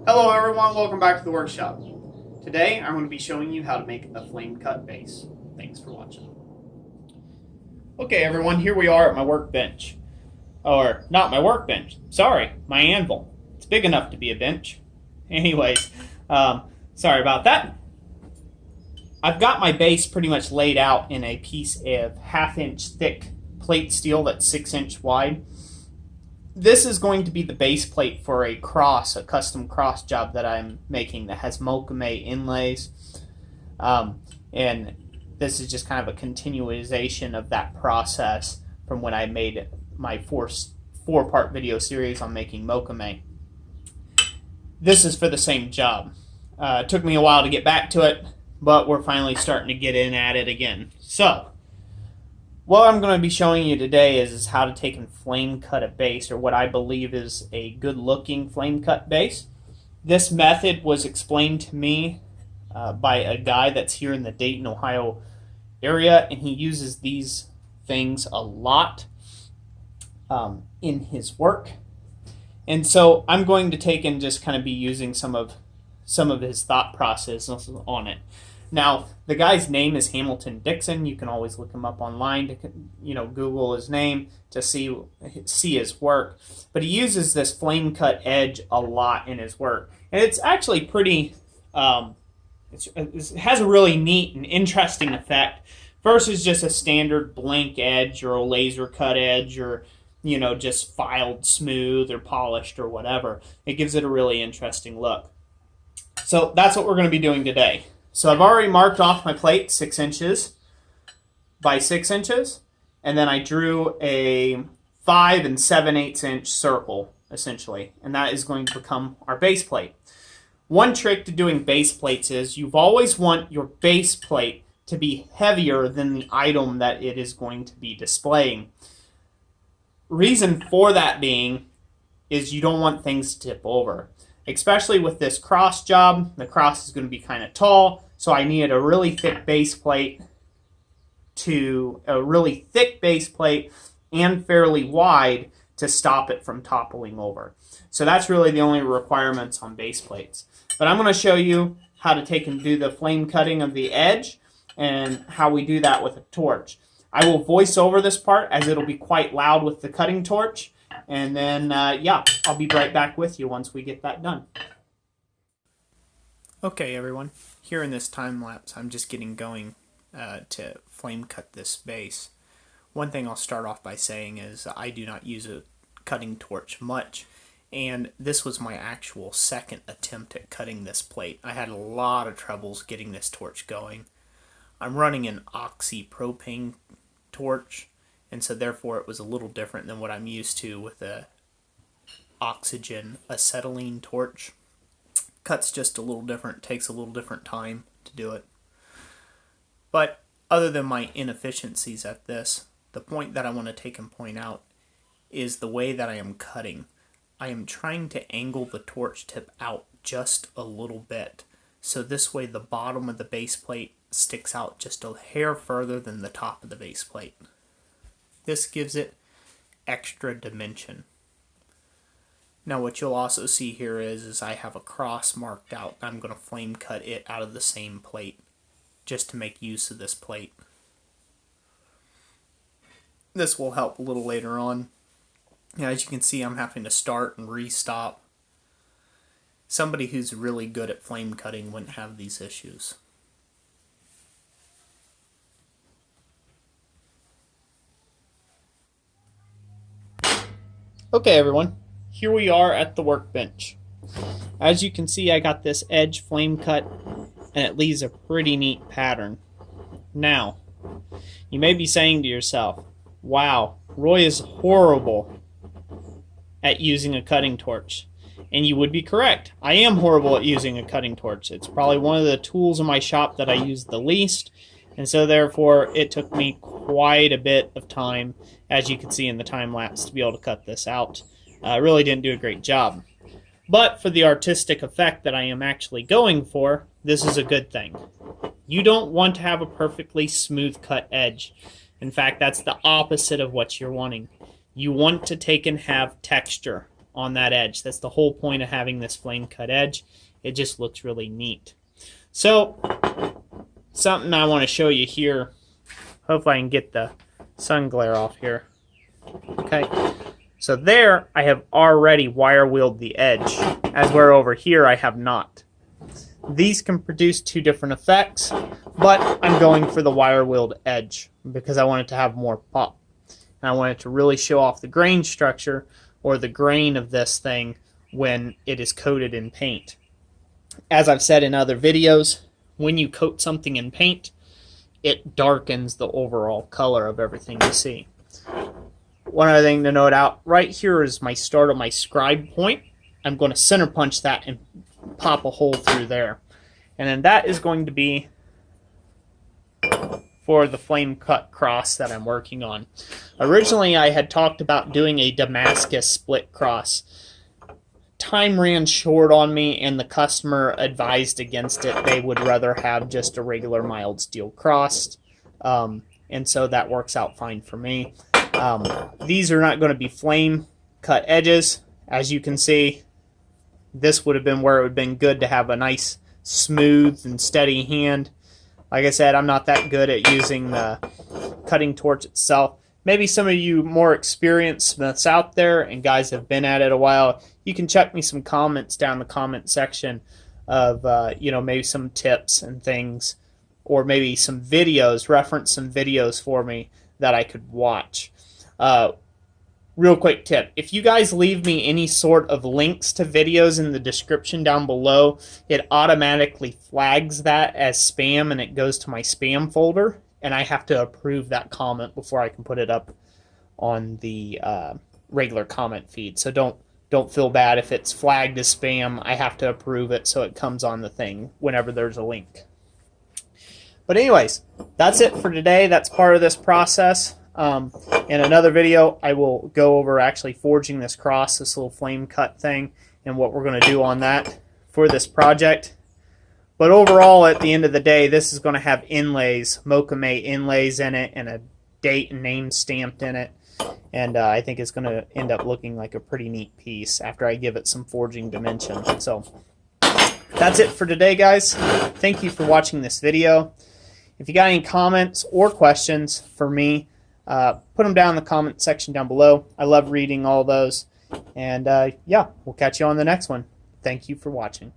Hello everyone, welcome back to the workshop. Today I'm going to be showing you how to make a flame cut base. Thanks for watching. Okay everyone, here we are at my workbench. Or, not my workbench, sorry, my anvil. It's big enough to be a bench. Anyways, sorry about that. I've got my base pretty much laid out in a piece of 1/2 inch thick plate steel that's 6 inch wide. This is going to be the base plate for a custom cross job that I'm making that has mokume inlays. And this is just kind of a continuation of that process from when I made my four-part video series on making mokume. This is for the same job. It took me a while to get back to it, but we're finally starting to get in at it again. So, what I'm going to be showing you today is how to take and flame cut a base, or what I believe is a good looking flame cut base. This method was explained to me by a guy that's here in the Dayton, Ohio area, and he uses these things a lot in his work. And so I'm going to take and just kind of be using some of his thought process on it. Now, the guy's name is Hamilton Dixon. You can always look him up online to, Google his name to see his work. But he uses this flame cut edge a lot in his work, and it's actually pretty. It has a really neat and interesting effect versus just a standard blank edge or a laser cut edge or just filed smooth or polished or whatever. It gives it a really interesting look. So that's what we're going to be doing today. So I've already marked off my plate 6 inches by 6 inches, and then I drew a 5 7/8 inch circle, essentially, and that is going to become our base plate. One trick to doing base plates is you always want your base plate to be heavier than the item that it is going to be displaying. Reason for that being is you don't want things to tip over. Especially with this cross job, the cross is going to be kind of tall, so I needed a really thick base plate and fairly wide to stop it from toppling over. So that's really the only requirements on base plates. But I'm going to show you how to take and do the flame cutting of the edge and how we do that with a torch. I will voice over this part as it'll be quite loud with the cutting torch. And then, I'll be right back with you once we get that done. Okay, everyone. Here in this time lapse, I'm just getting going to flame cut this base. One thing I'll start off by saying is I do not use a cutting torch much, and this was my actual second attempt at cutting this plate. I had a lot of troubles getting this torch going. I'm running an propane torch, and so therefore it was a little different than what I'm used to with a oxygen acetylene torch. Cuts just a little different, takes a little different time to do it. But other than my inefficiencies at this, the point that I want to take and point out is the way that I am cutting. I am trying to angle the torch tip out just a little bit, so this way the bottom of the base plate sticks out just a hair further than the top of the base plate. This gives it extra dimension. Now what you'll also see here is I have a cross marked out. I'm going to flame cut it out of the same plate just to make use of this plate. This will help a little later on. Now, as you can see, I'm having to start and re-stop. Somebody who's really good at flame cutting wouldn't have these issues. Okay everyone, here we are at the workbench. As you can see, I got this edge flame cut and it leaves a pretty neat pattern. Now, you may be saying to yourself, wow, Roy is horrible at using a cutting torch. And you would be correct. I am horrible at using a cutting torch. It's probably one of the tools in my shop that I use the least. And so therefore it took me quite a bit of time, as you can see in the time lapse, to be able to cut this out. I really didn't do a great job. But for the artistic effect that I am actually going for, this is a good thing. You don't want to have a perfectly smooth cut edge. In fact, that's the opposite of what you're wanting. You want to take and have texture on that edge. That's the whole point of having this flame cut edge. It just looks really neat. So something I want to show you here. Hopefully I can get the sun glare off here. Okay, so there I have already wire wheeled the edge, as where over here I have not. These can produce two different effects, but I'm going for the wire wheeled edge because I want it to have more pop. And I want it to really show off the grain structure or the grain of this thing when it is coated in paint. As I've said in other videos, when you coat something in paint, it darkens the overall color of everything you see. One other thing to note out, right here is my start of my scribe point. I'm going to center punch that and pop a hole through there. And then that is going to be for the flame cut cross that I'm working on. Originally I had talked about doing a Damascus split cross. Time ran short on me and the customer advised against it. They would rather have just a regular mild steel cross. And so that works out fine for me. These are not going to be flame cut edges. As you can see, this would have been where it would have been good to have a nice smooth and steady hand. Like I said, I'm not that good at using the cutting torch itself. Maybe some of you more experienced smiths out there and guys have been at it a while, you can check me some comments down in the comment section of maybe some tips and things, or maybe some videos, reference some videos for me that I could watch. Real quick tip, if you guys leave me any sort of links to videos in the description down below, it automatically flags that as spam and it goes to my spam folder, and I have to approve that comment before I can put it up on the regular comment feed. So don't feel bad if it's flagged as spam. I have to approve it so it comes on the thing whenever there's a link. But anyways, that's it for today. That's part of this process. In another video, I will go over actually forging this cross, this little flame cut thing, and what we're going to do on that for this project. But overall, at the end of the day, this is going to have inlays, Mocha-May inlays in it, and a date and name stamped in it. And I think it's going to end up looking like a pretty neat piece after I give it some forging dimension. So that's it for today, guys. Thank you for watching this video. If you got any comments or questions for me, put them down in the comment section down below. I love reading all those. And yeah, we'll catch you on the next one. Thank you for watching.